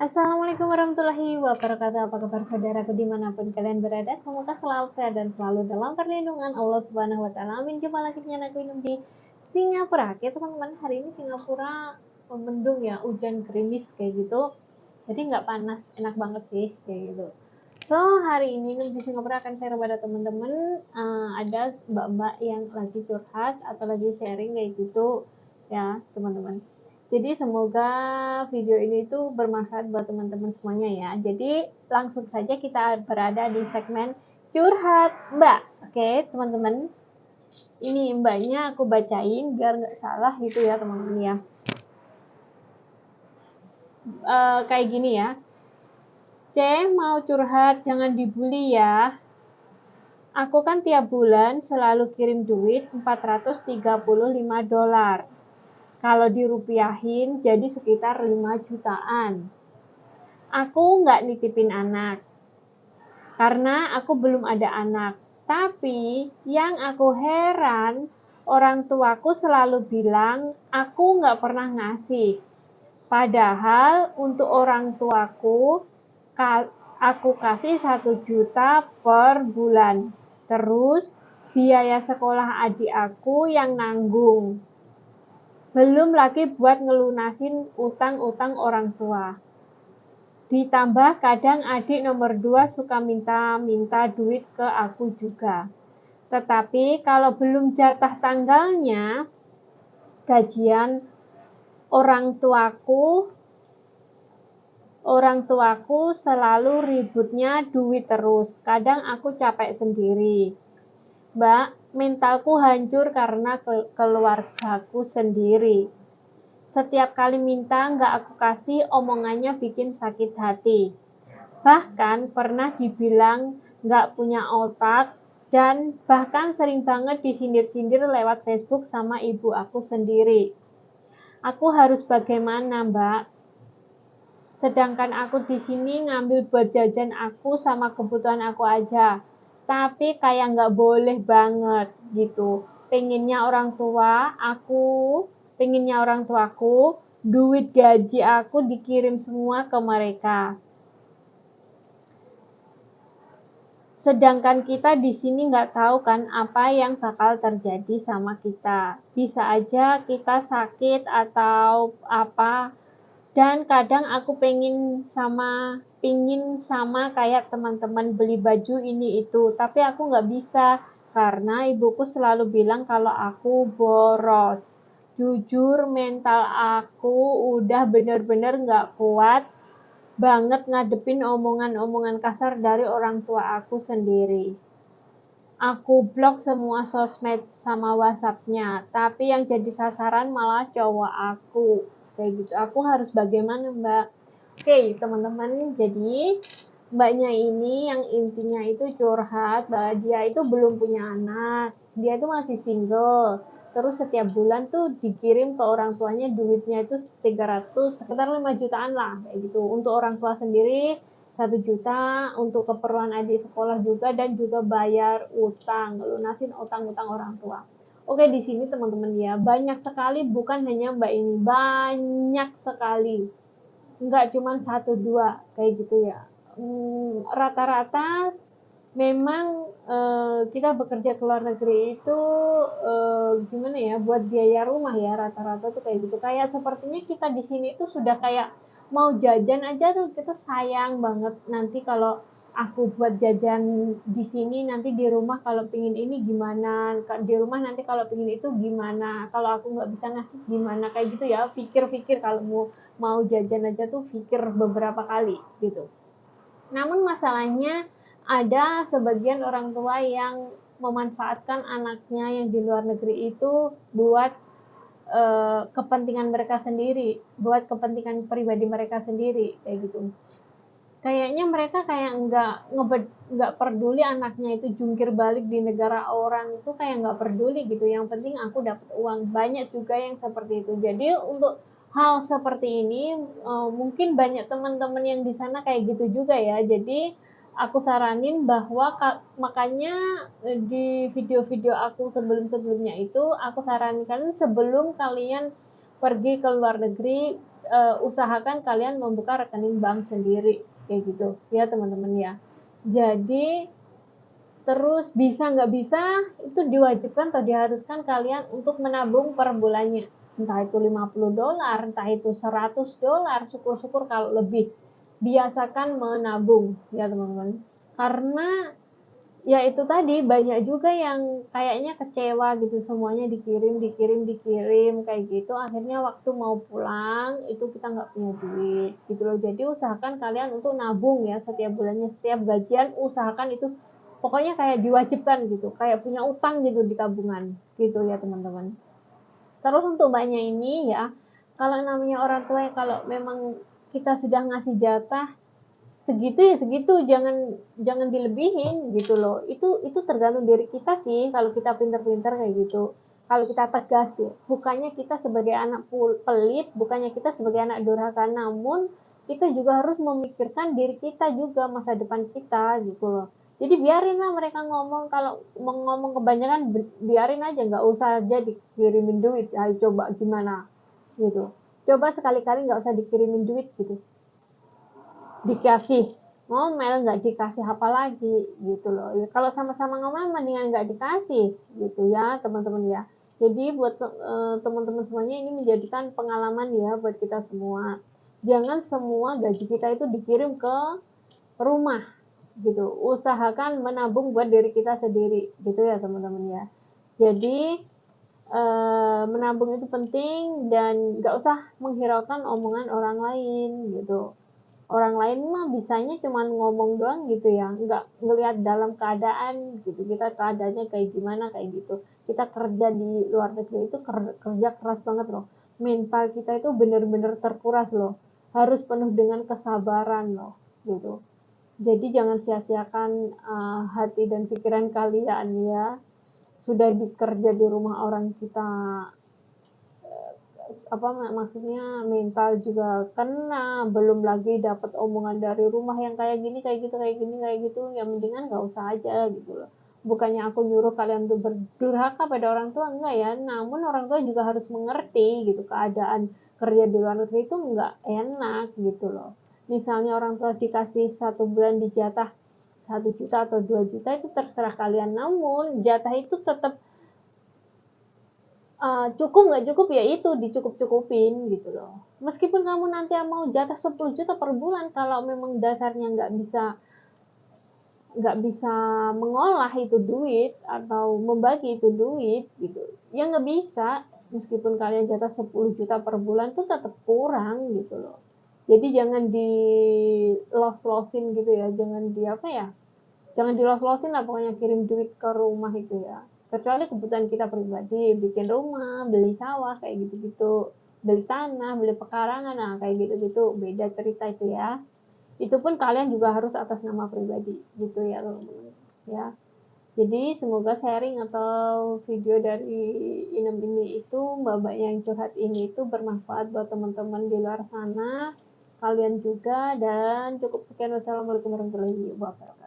Assalamualaikum warahmatullahi wabarakatuh. Apa kabar saudaraku dimanapun kalian berada? Semoga selalu sehat dan selalu dalam perlindungan Allah Subhanahu Wa Taala. Amin. Jumpa lagi dengan aku Inum di Singapura. Oke teman-teman, hari ini Singapura mendung ya, hujan gerimis kayak gitu. Jadi nggak panas, enak banget sih kayak gitu. So hari ini Inum di Singapura akan share kepada teman-teman, ada mbak-mbak yang lagi curhat atau lagi sharing kayak gitu ya teman-teman. Jadi semoga video ini tuh bermanfaat buat teman-teman semuanya ya. Jadi langsung saja kita berada di segmen curhat Mbak. Oke teman-teman, ini mbaknya aku bacain biar nggak salah gitu ya teman-teman ya. Kayak gini ya. C mau curhat, jangan dibully ya. Aku kan tiap bulan selalu kirim duit $435. Kalau dirupiahin jadi sekitar 5 jutaan. Aku nggak nitipin anak, karena aku belum ada anak. Tapi yang aku heran, orang tuaku selalu bilang aku nggak pernah ngasih. Padahal untuk orang tuaku, aku kasih 1 juta per bulan. Terus biaya sekolah adik aku yang nanggung. Belum lagi buat ngelunasin utang-utang orang tua. Ditambah kadang adik nomor 2 suka minta duit ke aku juga. Tetapi kalau belum jatah tanggalnya, gajian orang tuaku selalu ributnya duit terus. Kadang aku capek sendiri. Mbak, mentalku hancur karena keluargaku sendiri. Setiap kali minta nggak aku kasih, omongannya bikin sakit hati. Bahkan pernah dibilang nggak punya otak, dan bahkan sering banget disindir-sindir lewat Facebook sama ibu aku sendiri. Aku harus bagaimana, Mbak? Sedangkan aku di sini ngambil buat jajan aku sama kebutuhan aku aja. Tapi kayak nggak boleh banget gitu. Pengennya orang tuaku, duit gaji aku dikirim semua ke mereka. Sedangkan kita di sini nggak tahu kan apa yang bakal terjadi sama kita. Bisa aja kita sakit atau apa. Dan kadang aku pingin sama kayak teman-teman beli baju ini itu. Tapi aku nggak bisa karena ibuku selalu bilang kalau aku boros. Jujur mental aku udah bener-bener nggak kuat banget ngadepin omongan-omongan kasar dari orang tua aku sendiri. Aku blok semua sosmed sama WhatsApp-nya, tapi yang jadi sasaran malah cowok aku. Kayak gitu. Aku harus bagaimana, Mbak? Oke, teman-teman. Jadi, mbaknya ini yang intinya itu curhat bahwa dia itu belum punya anak. Dia itu masih single. Terus setiap bulan tuh dikirim ke orang tuanya duitnya itu 300, sekitar 5 jutaan lah kayak gitu. Untuk orang tua sendiri 1 juta untuk keperluan adik sekolah juga, dan juga bayar utang, lunasin utang-utang orang tua. Oke, di sini teman-teman ya, banyak sekali, bukan hanya mbak ini, banyak sekali. Enggak cuma 1 2 kayak gitu ya. Rata-rata memang kita bekerja ke luar negeri itu gimana ya, buat biaya rumah ya, rata-rata tuh kayak gitu. Kayak sepertinya kita di sini tuh sudah kayak mau jajan aja tuh kita sayang banget, nanti kalau aku buat jajan di sini nanti di rumah kalau pingin ini gimana, di rumah nanti kalau pingin itu gimana, kalau aku nggak bisa ngasih gimana, kayak gitu ya. Pikir-pikir kalau mau jajan aja tuh pikir beberapa kali gitu. Namun masalahnya ada sebagian orang tua yang memanfaatkan anaknya yang di luar negeri itu buat kepentingan mereka sendiri, buat kepentingan pribadi mereka sendiri kayak gitu. Kayaknya mereka kayak nggak peduli anaknya itu jungkir balik di negara orang, itu kayak nggak peduli gitu. Yang penting aku dapat uang. Banyak juga yang seperti itu. Jadi untuk hal seperti ini mungkin banyak teman-teman yang di sana kayak gitu juga ya. Jadi aku saranin bahwa makanya di video-video aku sebelum-sebelumnya itu aku sarankan sebelum kalian pergi ke luar negeri, usahakan kalian membuka rekening bank sendiri kayak gitu ya teman-teman ya. Jadi terus bisa nggak bisa itu diwajibkan atau diharuskan kalian untuk menabung per bulannya, entah itu $50, entah itu $100, syukur-syukur kalau lebih. Biasakan menabung ya teman-teman, karena ya itu tadi banyak juga yang kayaknya kecewa gitu, semuanya dikirim kayak gitu, akhirnya waktu mau pulang itu kita nggak punya duit gitu loh. Jadi usahakan kalian untuk nabung ya setiap bulannya, setiap gajian usahakan itu pokoknya kayak diwajibkan gitu, kayak punya utang gitu di tabungan gitu ya teman-teman. Terus untuk mbaknya ini ya, kalau namanya orang tua ya, kalau memang kita sudah ngasih jatah segitu ya segitu, jangan jangan dilebihin gitu loh. Itu tergantung dari kita sih, kalau kita pinter-pinter kayak gitu, kalau kita tegas ya, bukannya kita sebagai anak pelit, bukannya kita sebagai anak durhaka, namun kita juga harus memikirkan diri kita juga, masa depan kita gitu loh. Jadi biarin lah mereka ngomong, kalau mau ngomong kebanyakan biarin aja, nggak usah aja dikirimin duit. Ayo coba gimana gitu, coba sekali-kali nggak usah dikirimin duit gitu, dikasih ngomel nggak dikasih apa lagi gitu loh ya. Kalau sama-sama ngomel mendingan nggak dikasih gitu ya teman-teman ya. Jadi buat teman-teman semuanya, ini menjadikan pengalaman ya buat kita semua, jangan semua gaji kita itu dikirim ke rumah gitu, usahakan menabung buat diri kita sendiri gitu ya teman-teman ya. Jadi menabung itu penting dan nggak usah menghiraukan omongan orang lain gitu. Orang lain mah bisanya cuma ngomong doang gitu ya, nggak ngelihat dalam keadaan gitu, kita keadaannya kayak gimana kayak gitu. Kita kerja di luar negeri itu kerja keras banget loh, mental kita itu bener-bener terkuras loh, harus penuh dengan kesabaran loh gitu. Jadi jangan sia-siakan hati dan pikiran kalian ya, sudah dikerja di rumah orang kita, apa maksudnya mental juga kena, belum lagi dapat omongan dari rumah yang kayak gini kayak gitu kayak gini kayak gitu, ya mendingan nggak usah aja gitu loh. Bukannya aku nyuruh kalian tuh berdurhaka pada orang tua, enggak ya, namun orang tua juga harus mengerti gitu, keadaan kerja di luar negeri itu nggak enak gitu loh. Misalnya orang tua dikasih 1 bulan dijatah 1 juta atau 2 juta, itu terserah kalian, namun jatah itu tetap cukup nggak cukup ya itu dicukup-cukupin gitu loh. Meskipun kamu nanti mau jatah 10 juta per bulan, kalau memang dasarnya nggak bisa mengolah itu duit atau membagi itu duit gitu, ya nggak bisa. Meskipun kalian jatah 10 juta per bulan tuh tetap kurang gitu loh. Jadi jangan di los-losin gitu ya, jangan di apa ya, jangan dilos-losin lah pokoknya kirim duit ke rumah itu ya. Kecuali kebutuhan kita pribadi, bikin rumah, beli sawah kayak gitu-gitu, beli tanah, beli pekarangan, nah kayak gitu-gitu beda cerita itu ya. Itu pun kalian juga harus atas nama pribadi gitu ya teman-teman ya. Jadi semoga sharing atau video dari Inem ini itu, mbak-mbak yang curhat ini itu bermanfaat buat teman-teman di luar sana, kalian juga, dan cukup sekian. Wassalamualaikum warahmatullahi wabarakatuh.